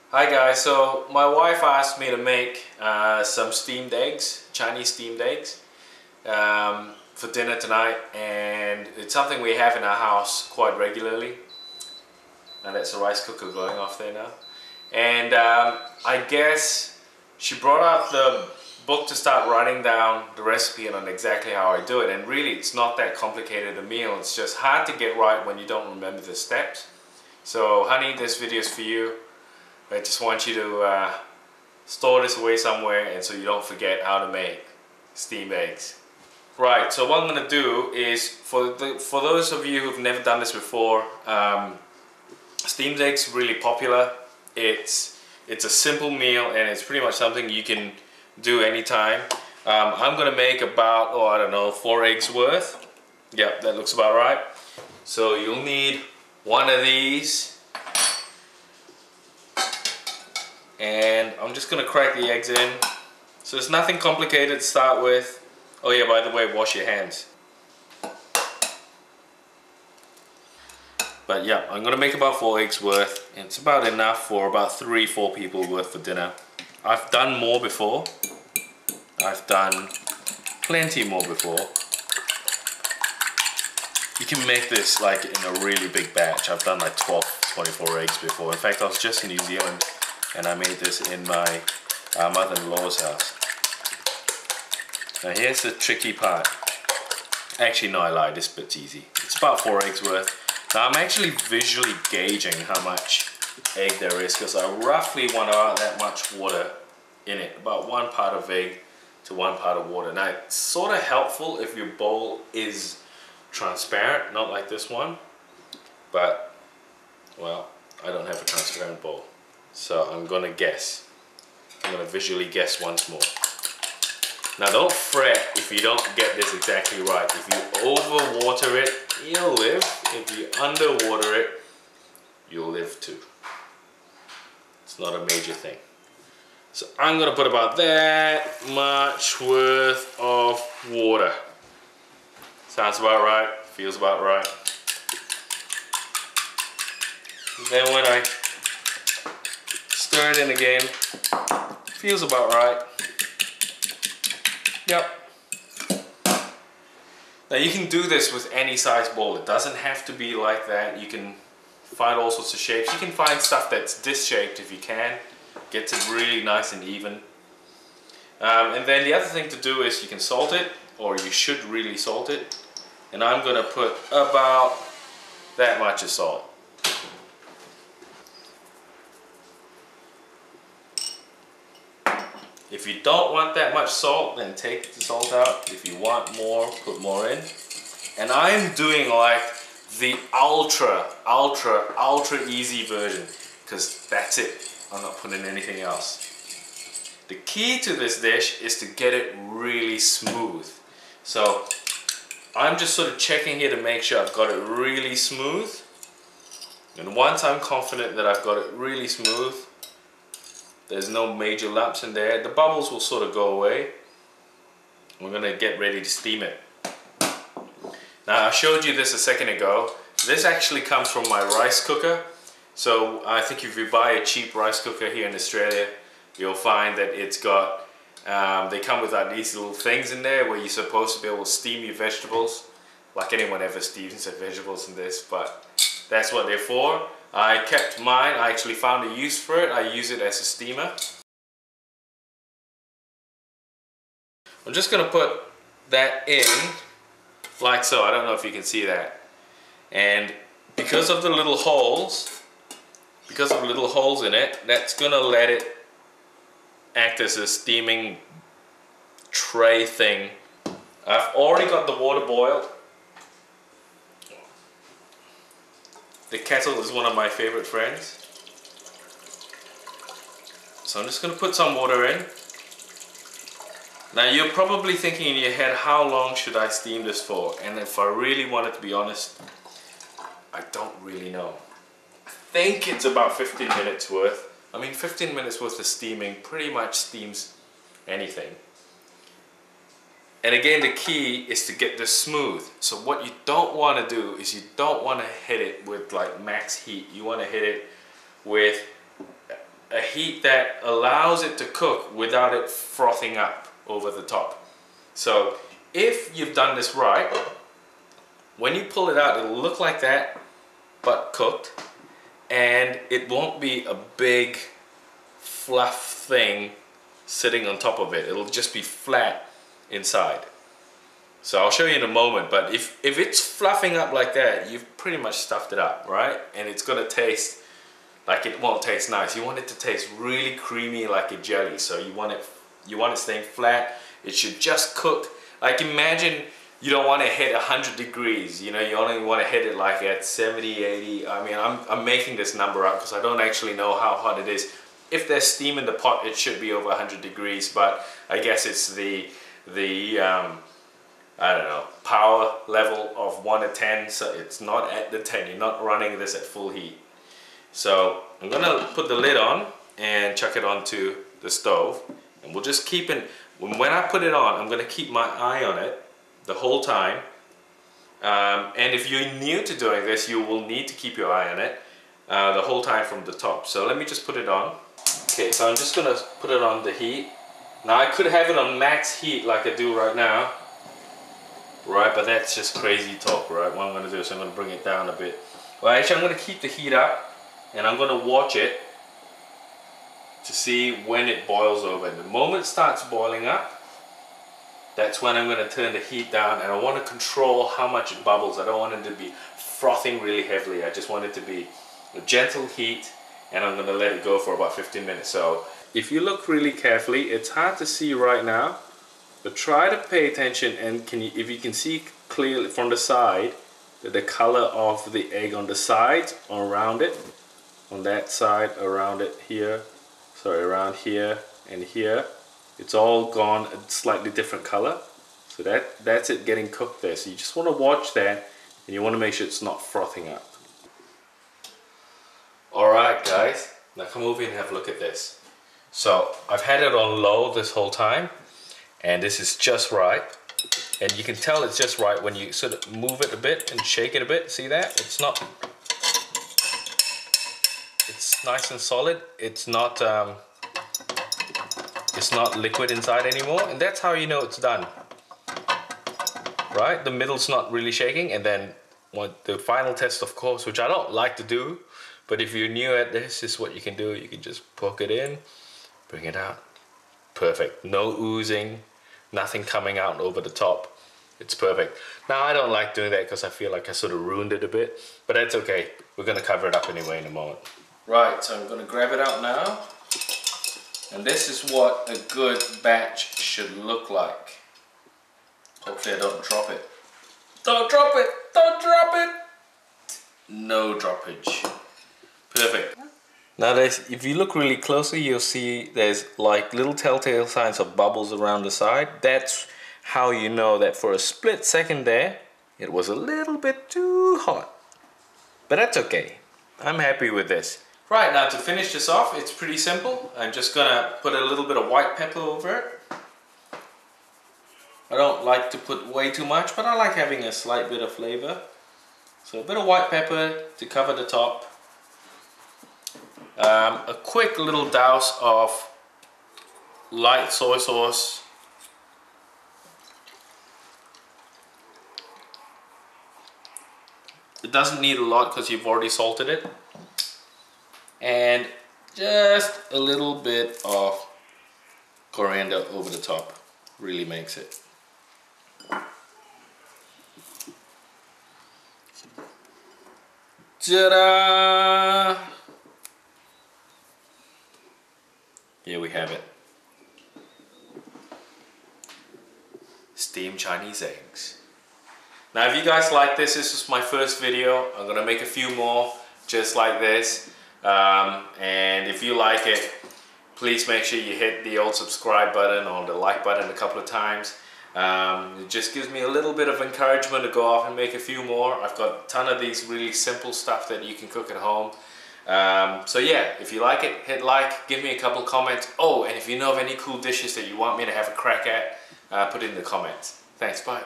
Hi guys, so my wife asked me to make some steamed eggs, Chinese steamed eggs, for dinner tonight, and it's something we have in our house quite regularly. And that's the rice cooker going off there now. And I guess she brought out the book to start writing down the recipe and on exactly how I do it, and really it's not that complicated a meal, it's just hard to get right when you don't remember the steps. So honey, this video is for you. I just want you to store this away somewhere and so you don't forget how to make steamed eggs. Right, so what I'm going to do is, for those of you who've never done this before, steamed eggs are really popular. It's a simple meal and it's pretty much something you can do anytime. I'm going to make about, oh I don't know, 4 eggs worth. Yep, that looks about right. So you'll need one of these. And I'm just going to crack the eggs in. So it's nothing complicated to start with. Oh yeah, by the way, wash your hands. But yeah, I'm going to make about 4 eggs worth. It's about enough for about 3-4 people worth for dinner. I've done more before. I've done plenty more before. You can make this like in a really big batch. I've done like 12-24 eggs before. In fact, I was just in New Zealand and I made this in my mother-in-law's house. Now here's the tricky part. Actually no, I lied, this bit's easy. It's about 4 eggs worth. Now I'm actually visually gauging how much egg there is because I roughly want about that much water in it. About 1 part of egg to 1 part of water. Now it's sort of helpful if your bowl is transparent, not like this one. But, well, I don't have a transparent bowl. So I'm gonna guess. I'm gonna visually guess once more. Now don't fret if you don't get this exactly right. If you overwater it, you'll live. If you underwater it, you'll live too. It's not a major thing. So I'm gonna put about that much worth of water. Sounds about right, feels about right. Then when I stir it in again, feels about right. Yep. Now you can do this with any size bowl. It doesn't have to be like that. You can find all sorts of shapes. You can find stuff that's this shaped if you can. Gets it really nice and even. And then the other thing to do is you can salt it, or you should really salt it. And I'm gonna put about that much of salt. If you don't want that much salt, then take the salt out. If you want more, put more in. And I'm doing like the ultra easy version, because that's it. I'm not putting anything else. The key to this dish is to get it really smooth. So I'm just sort of checking here to make sure I've got it really smooth. And once I'm confident that I've got it really smooth, there's no major lumps in there, the bubbles will sort of go away. We're gonna get ready to steam it. Now I showed you this a second ago. This actually comes from my rice cooker. So I think if you buy a cheap rice cooker here in Australia, you'll find that it's got, they come with like these little things in there where you're supposed to be able to steam your vegetables. Like anyone ever steams their vegetables in this, but that's what they're for. I kept mine. I actually found a use for it. I use it as a steamer. I'm just going to put that in like so. I don't know if you can see that. And because of the little holes, in it, that's going to let it act as a steaming tray thing. I've already got the water boiled. The kettle is one of my favorite friends. So I'm just going to put some water in. Now you're probably thinking in your head, how long should I steam this for? And if I really wanted to be honest, I don't really know. I think it's about 15 minutes worth. I mean, 15 minutes worth of steaming pretty much steams anything. And again, the key is to get this smooth. So what you don't want to do is you don't want to hit it with like max heat. You want to hit it with a heat that allows it to cook without it frothing up over the top. So if you've done this right, when you pull it out, it'll look like that, but cooked, and it won't be a big fluff thing sitting on top of it. It'll just be flat inside. So I'll show you in a moment, but if it's fluffing up like that, you've pretty much stuffed it up, right? And it's gonna taste like it won't taste nice. You want it to taste really creamy like a jelly. So you want it staying flat. It should just cook. Like imagine you don't want to hit 100 degrees, you know, you only want to hit it like at 70, 80. I mean, I'm making this number up because I don't actually know how hot it is. If there's steam in the pot, it should be over 100 degrees, but I guess it's the I don't know, power level of 1 to 10, so it's not at the 10. You're not running this at full heat. So I'm gonna put the lid on and chuck it onto the stove, and we'll just keep it. When I put it on, I'm gonna keep my eye on it the whole time. And if you're new to doing this, you will need to keep your eye on it the whole time from the top. So let me just put it on. Okay, so I'm just gonna put it on the heat. Now I could have it on max heat like I do right now, right? But that's just crazy talk, right? What I'm gonna do is I'm gonna bring it down a bit. Well, actually I'm gonna keep the heat up, and I'm gonna watch it to see when it boils over. And the moment it starts boiling up, that's when I'm gonna turn the heat down, and I wanna control how much it bubbles. I don't want it to be frothing really heavily. I just want it to be a gentle heat, and I'm gonna let it go for about 15 minutes. So if you look really carefully, it's hard to see right now, but try to pay attention, and if you can see clearly from the side, the color of the egg on the sides or around it, on that side, around it here, sorry, around here and here, it's all gone a slightly different color. So that's it getting cooked there. So you just want to watch that, and you want to make sure it's not frothing up. Alright guys, now come over and have a look at this. So I've had it on low this whole time, and this is just right. And you can tell it's just right when you sort of move it a bit and shake it a bit. See that? It's nice and solid. It's not liquid inside anymore, and that's how you know it's done. Right? The middle's not really shaking, and then the final test, of course, which I don't like to do, but if you're new at this is what you can do. You can just poke it in, bring it out. Perfect. No oozing, nothing coming out over the top. It's perfect. Now I don't like doing that because I feel like I sort of ruined it a bit, but that's okay. We're gonna cover it up anyway in a moment. Right, so I'm gonna grab it out now. And this is what a good batch should look like. Hopefully I don't drop it. Don't drop it! Don't drop it! No droppage. Perfect. Now if you look really closely, you'll see there's like little telltale signs of bubbles around the side. That's how you know that for a split second there, it was a little bit too hot. But that's okay. I'm happy with this. Right, now to finish this off, it's pretty simple. I'm just gonna put a little bit of white pepper over it. I don't like to put way too much, but I like having a slight bit of flavor. So a bit of white pepper to cover the top. A quick little douse of light soy sauce. It doesn't need a lot because you've already salted it. And just a little bit of coriander over the top. Really makes it. Ta-da! Here we have it. Steamed Chinese eggs. Now if you guys like this is my first video. I'm gonna make a few more just like this. And if you like it, please make sure you hit the old subscribe button or the like button a couple of times. It just gives me a little bit of encouragement to go off and make a few more. I've got a ton of these really simple stuff that you can cook at home. So yeah, if you like it, hit like, give me a couple comments. Oh, and if you know of any cool dishes that you want me to have a crack at, put it in the comments. Thanks, bye.